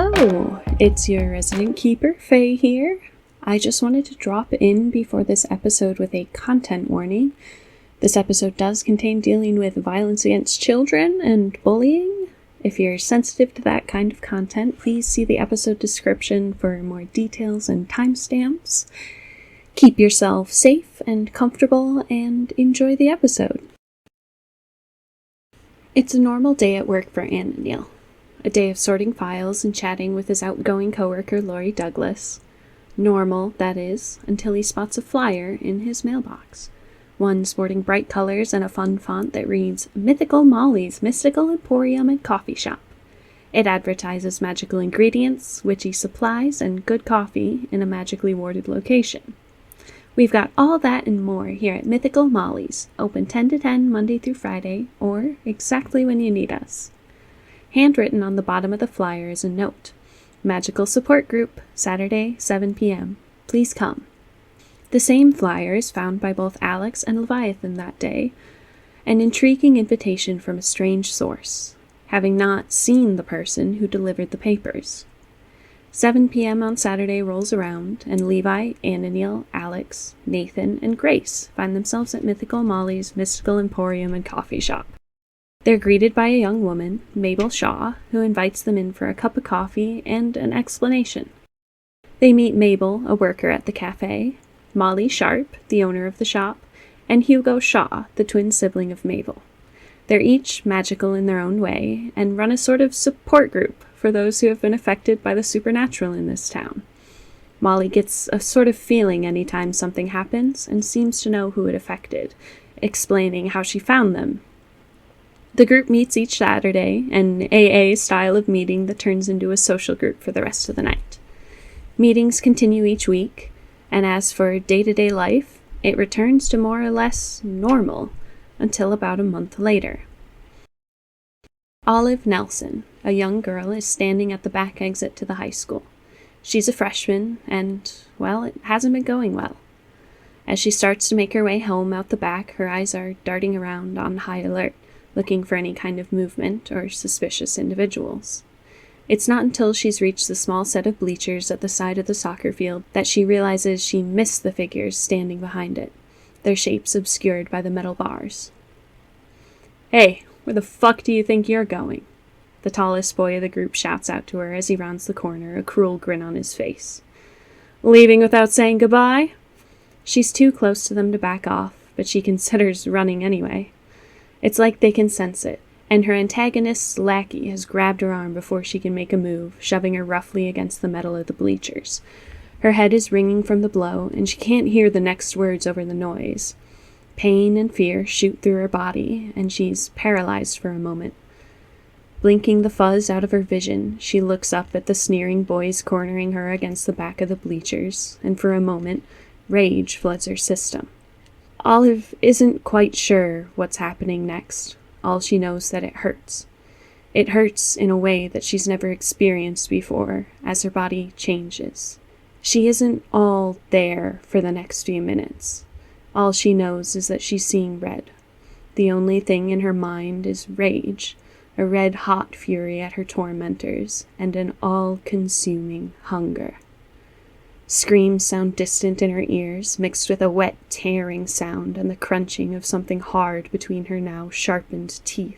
Hello, it's your resident keeper, Faye here. I just wanted to drop in before this episode with a content warning. This episode does contain dealing with violence against children and bullying. If you're sensitive to that kind of content, please see the episode description for more details and timestamps. Keep yourself safe and comfortable and enjoy the episode. It's a normal day at work for Ann and Neil. A day of sorting files and chatting with his outgoing coworker Lori Douglas. Normal, that is, until he spots a flyer in his mailbox. One sporting bright colors and a fun font that reads, Mythical Molly's Mystical Emporium and Coffee Shop. It advertises magical ingredients, witchy supplies, and good coffee in a magically warded location. We've got all that and more here at Mythical Molly's, open 10 to 10 Monday through Friday, or exactly when you need us. Handwritten on the bottom of the flyer is a note. Magical Support Group, Saturday, 7 p.m. Please come. The same flyer is found by both Alex and Leviathan that day, an intriguing invitation from a strange source, having not seen the person who delivered the papers. 7 p.m. on Saturday rolls around, and Levi, Ananiel, Alex, Nathan, and Grace find themselves at Mythical Molly's Mystical Emporium and Coffee Shop. They're greeted by a young woman, Mabel Shaw, who invites them in for a cup of coffee and an explanation. They meet Mabel, a worker at the cafe, Molly Sharp, the owner of the shop, and Hugo Shaw, the twin sibling of Mabel. They're each magical in their own way, and run a sort of support group for those who have been affected by the supernatural in this town. Molly gets a sort of feeling anytime something happens, and seems to know who it affected, explaining how she found them. The group meets each Saturday, an AA style of meeting that turns into a social group for the rest of the night. Meetings continue each week, and as for day-to-day life, it returns to more or less normal until about a month later. Olive Nelson, a young girl, is standing at the back exit to the high school. She's a freshman, and, well, it hasn't been going well. As she starts to make her way home out the back, her eyes are darting around on high alert, looking for any kind of movement or suspicious individuals. It's not until she's reached the small set of bleachers at the side of the soccer field that she realizes she missed the figures standing behind it, their shapes obscured by the metal bars. "Hey, where the fuck do you think you're going?" The tallest boy of the group shouts out to her as he rounds the corner, a cruel grin on his face. "Leaving without saying goodbye?" She's too close to them to back off, but she considers running anyway. It's like they can sense it, and her antagonist's lackey has grabbed her arm before she can make a move, shoving her roughly against the metal of the bleachers. Her head is ringing from the blow, and she can't hear the next words over the noise. Pain and fear shoot through her body, and she's paralyzed for a moment. Blinking the fuzz out of her vision, she looks up at the sneering boys cornering her against the back of the bleachers, and for a moment, rage floods her system. Olive isn't quite sure what's happening next. All she knows that it hurts. It hurts in a way that she's never experienced before, as her body changes. She isn't all there for the next few minutes. All she knows is that she's seeing red. The only thing in her mind is rage, a red-hot fury at her tormentors, and an all-consuming hunger. Screams sound distant in her ears, mixed with a wet, tearing sound and the crunching of something hard between her now sharpened teeth.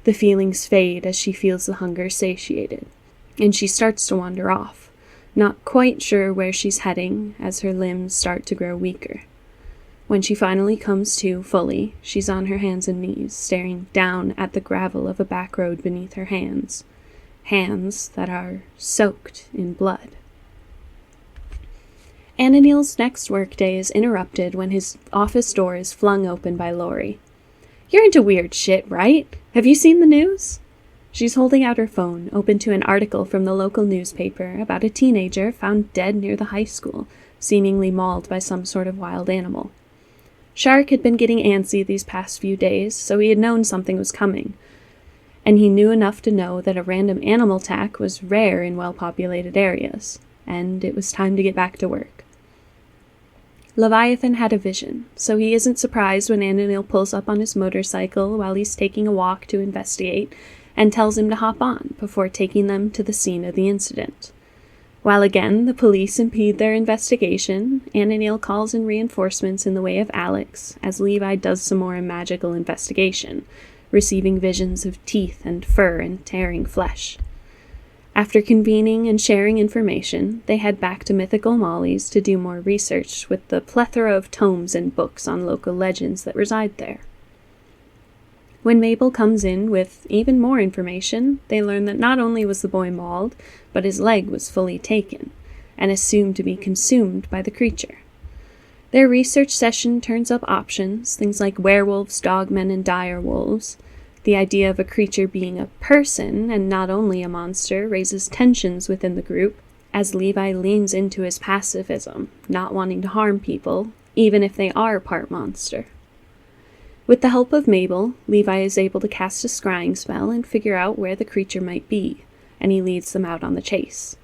The feelings fade as she feels the hunger satiated, and she starts to wander off, not quite sure where she's heading as her limbs start to grow weaker. When she finally comes to fully, she's on her hands and knees, staring down at the gravel of a back road beneath her hands that are soaked in blood. Ananiel's next workday is interrupted when his office door is flung open by Lori. "You're into weird shit, right? Have you seen the news?" She's holding out her phone, open to an article from the local newspaper about a teenager found dead near the high school, seemingly mauled by some sort of wild animal. Shark had been getting antsy these past few days, so he had known something was coming. And he knew enough to know that a random animal attack was rare in well-populated areas, and it was time to get back to work. Leviathan had a vision, so he isn't surprised when Ananiel pulls up on his motorcycle while he's taking a walk to investigate, and tells him to hop on before taking them to the scene of the incident. While again the police impede their investigation, Ananil calls in reinforcements in the way of Alex, as Levi does some more magical investigation, receiving visions of teeth and fur and tearing flesh. After convening and sharing information, they head back to Mythical Molly's to do more research with the plethora of tomes and books on local legends that reside there. When Mabel comes in with even more information, they learn that not only was the boy mauled, but his leg was fully taken, and assumed to be consumed by the creature. Their research session turns up options, things like werewolves, dogmen, and dire wolves. The idea of a creature being a person, and not only a monster, raises tensions within the group, as Levi leans into his pacifism, not wanting to harm people, even if they are part monster. With the help of Mabel, Levi is able to cast a scrying spell and figure out where the creature might be, and he leads them out on the chase.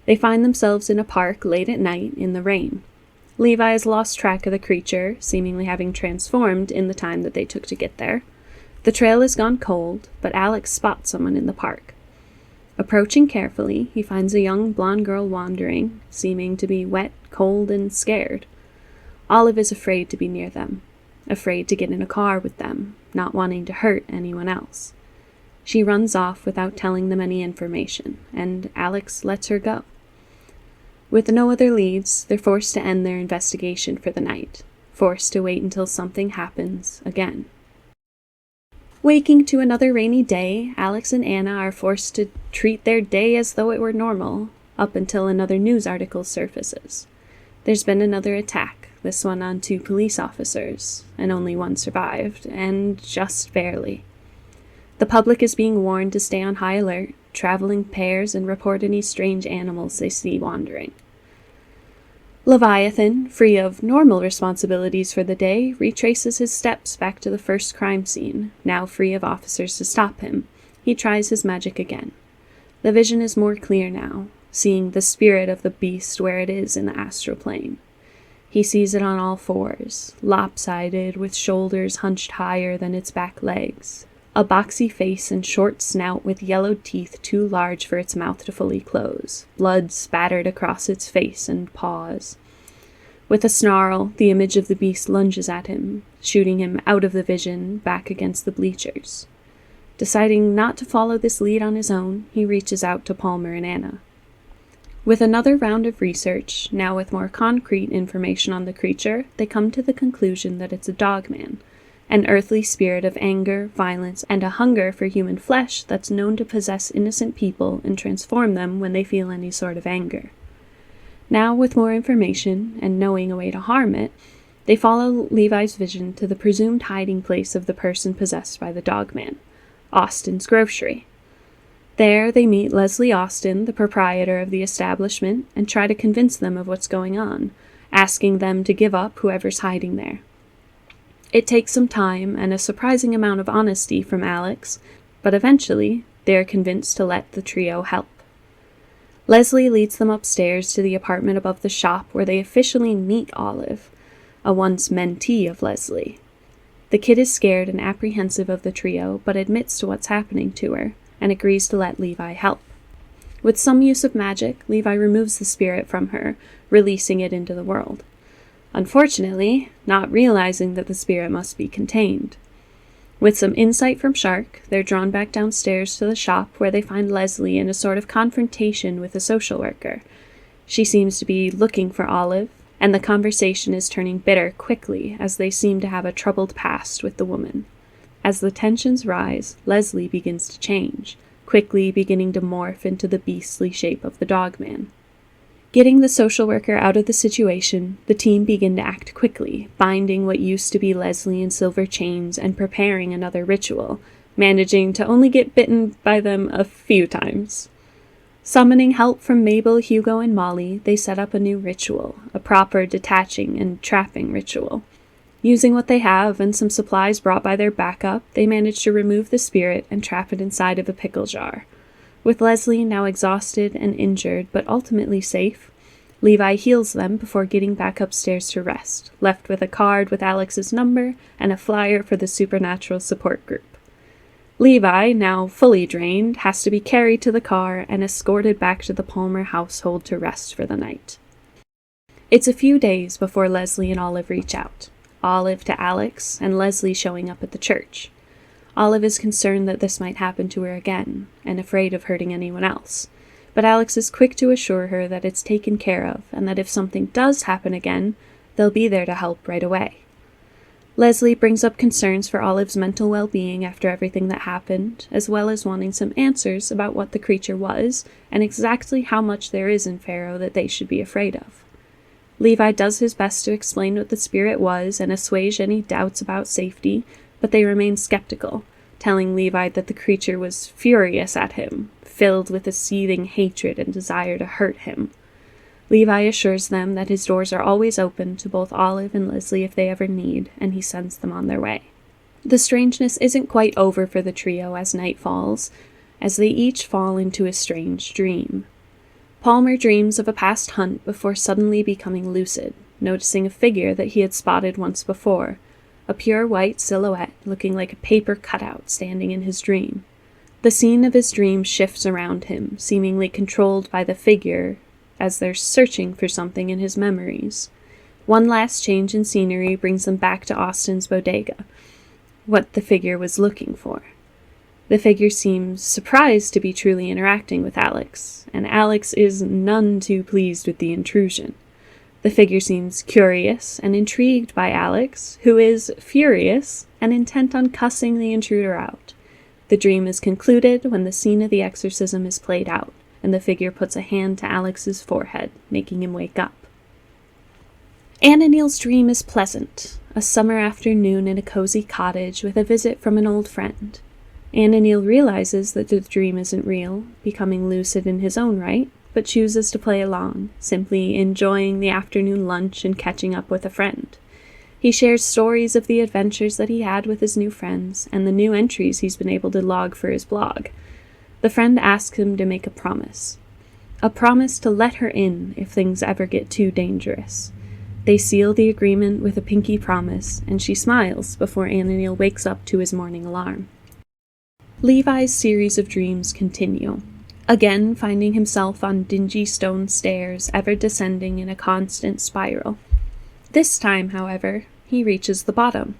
They find themselves in a park late at night in the rain. Levi has lost track of the creature, seemingly having transformed in the time that they took to get there. The trail has gone cold, but Alex spots someone in the park. Approaching carefully, he finds a young blonde girl wandering, seeming to be wet, cold, and scared. Olive is afraid to be near them, afraid to get in a car with them, not wanting to hurt anyone else. She runs off without telling them any information, and Alex lets her go. With no other leads, they're forced to end their investigation for the night, forced to wait until something happens again. Waking to another rainy day, Alex and Anna are forced to treat their day as though it were normal, up until another news article surfaces. There's been another attack, this one on 2 police officers, and only one survived, and just barely. The public is being warned to stay on high alert, travel in pairs, and report any strange animals they see wandering. Leviathan, free of normal responsibilities for the day, retraces his steps back to the first crime scene, now free of officers to stop him. He tries his magic again. The vision is more clear now, seeing the spirit of the beast where it is in the astral plane. He sees it on all fours, lopsided, with shoulders hunched higher than its back legs, a boxy face and short snout with yellowed teeth too large for its mouth to fully close, blood spattered across its face and paws. With a snarl, the image of the beast lunges at him, shooting him out of the vision, back against the bleachers. Deciding not to follow this lead on his own, he reaches out to Palmer and Anna. With another round of research, now with more concrete information on the creature, they come to the conclusion that it's a Dogman, an earthly spirit of anger, violence, and a hunger for human flesh that's known to possess innocent people and transform them when they feel any sort of anger. Now, with more information, and knowing a way to harm it, they follow Levi's vision to the presumed hiding place of the person possessed by the Dogman, Austin's grocery. There, they meet Leslie Austin, the proprietor of the establishment, and try to convince them of what's going on, asking them to give up whoever's hiding there. It takes some time and a surprising amount of honesty from Alex, but eventually, they are convinced to let the trio help. Leslie leads them upstairs to the apartment above the shop where they officially meet Olive, a once mentee of Leslie. The kid is scared and apprehensive of the trio, but admits to what's happening to her, and agrees to let Levi help. With some use of magic, Levi removes the spirit from her, releasing it into the world. Unfortunately, not realizing that the spirit must be contained. With some insight from Shark, they're drawn back downstairs to the shop where they find Leslie in a sort of confrontation with a social worker. She seems to be looking for Olive, and the conversation is turning bitter quickly as they seem to have a troubled past with the woman. As the tensions rise, Leslie begins to change, quickly beginning to morph into the beastly shape of the Dogman. Getting the social worker out of the situation, the team begin to act quickly, binding what used to be Leslie in silver chains and preparing another ritual, managing to only get bitten by them a few times. Summoning help from Mabel, Hugo, and Molly, they set up a new ritual, a proper detaching and trapping ritual. Using what they have and some supplies brought by their backup, they manage to remove the spirit and trap it inside of a pickle jar. With Leslie now exhausted and injured, but ultimately safe, Levi heals them before getting back upstairs to rest, left with a card with Alex's number and a flyer for the supernatural support group. Levi, now fully drained, has to be carried to the car and escorted back to the Palmer household to rest for the night. It's a few days before Leslie and Olive reach out. Olive to Alex, and Leslie showing up at the church. Olive is concerned that this might happen to her again, and afraid of hurting anyone else. But Alex is quick to assure her that it's taken care of, and that if something does happen again, they'll be there to help right away. Leslie brings up concerns for Olive's mental well-being after everything that happened, as well as wanting some answers about what the creature was, and exactly how much there is in Ferrough that they should be afraid of. Levi does his best to explain what the spirit was and assuage any doubts about safety, but they remain skeptical, telling Levi that the creature was furious at him, filled with a seething hatred and desire to hurt him. Levi assures them that his doors are always open to both Olive and Leslie if they ever need, and he sends them on their way. The strangeness isn't quite over for the trio as night falls, as they each fall into a strange dream. Palmer dreams of a past hunt before suddenly becoming lucid, noticing a figure that he had spotted once before, a pure white silhouette looking like a paper cutout standing in his dream. The scene of his dream shifts around him, seemingly controlled by the figure, as they're searching for something in his memories. One last change in scenery brings them back to Austin's bodega, what the figure was looking for. The figure seems surprised to be truly interacting with Alex, and Alex is none too pleased with the intrusion. The figure seems curious and intrigued by Alex, who is furious and intent on cussing the intruder out. The dream is concluded when the scene of the exorcism is played out, and the figure puts a hand to Alex's forehead, making him wake up. Ananiel's dream is pleasant, a summer afternoon in a cozy cottage with a visit from an old friend. Ananiel realizes that the dream isn't real, becoming lucid in his own right, but chooses to play along, simply enjoying the afternoon lunch and catching up with a friend. He shares stories of the adventures that he had with his new friends, and the new entries he's been able to log for his blog. The friend asks him to make a promise to let her in if things ever get too dangerous. They seal the agreement with a pinky promise, and she smiles before Ananiel wakes up to his morning alarm. Levi's series of dreams continue, again finding himself on dingy stone stairs, ever descending in a constant spiral. This time, however, he reaches the bottom.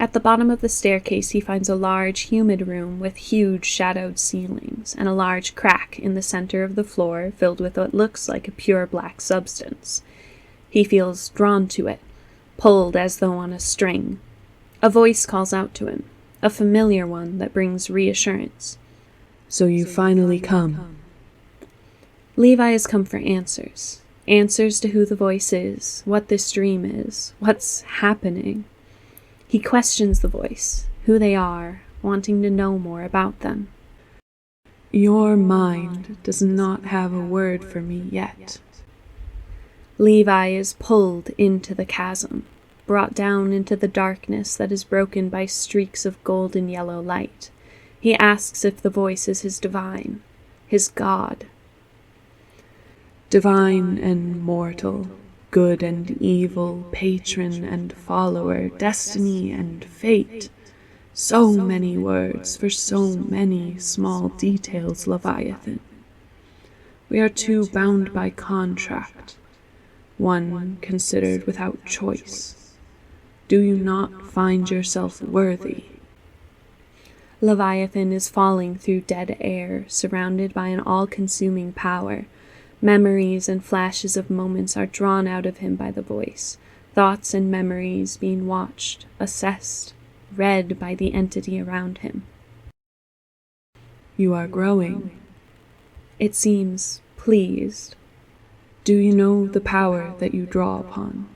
At the bottom of the staircase he finds a large, humid room with huge shadowed ceilings, and a large crack in the center of the floor filled with what looks like a pure black substance. He feels drawn to it, pulled as though on a string. A voice calls out to him, a familiar one that brings reassurance. "So you finally come." Levi has come for answers. Answers to who the voice is, what this dream is, what's happening. He questions the voice, who they are, wanting to know more about them. "Your mind does not have a word for me yet." Levi is pulled into the chasm, brought down into the darkness that is broken by streaks of golden yellow light. He asks if the voice is his divine, his God. "Divine and mortal, good and evil, patron and follower, destiny and fate. So many words for so many small details, Leviathan. We are two bound by contract, one considered without choice. Do you not find yourself worthy?" Leviathan is falling through dead air, surrounded by an all-consuming power. Memories and flashes of moments are drawn out of him by the voice, thoughts and memories being watched, assessed, read by the entity around him. "You are growing." It seems pleased. "Do you know the power that you draw upon?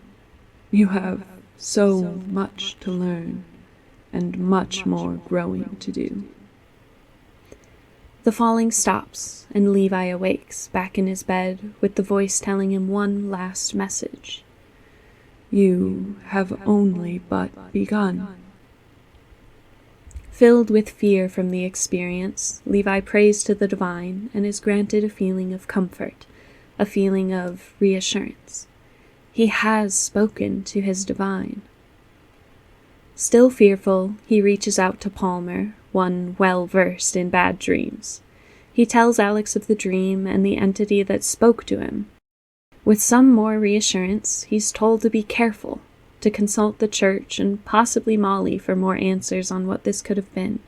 You have so much to learn, and much more growing to do." The falling stops, and Levi awakes, back in his bed, with the voice telling him one last message. "You have only but begun." Filled with fear from the experience, Levi prays to the divine and is granted a feeling of comfort, a feeling of reassurance. He has spoken to his divine. Still fearful, he reaches out to Palmer, one well-versed in bad dreams. He tells Alex of the dream and the entity that spoke to him. With some more reassurance, he's told to be careful, to consult the church and possibly Molly for more answers on what this could have been.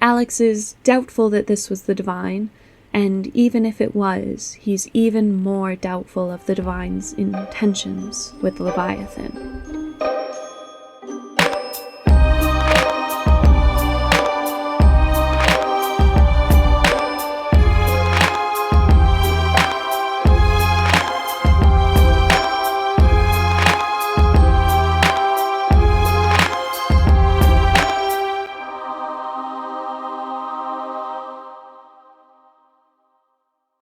Alex is doubtful that this was the divine, and even if it was, he's even more doubtful of the divine's intentions with Leviathan.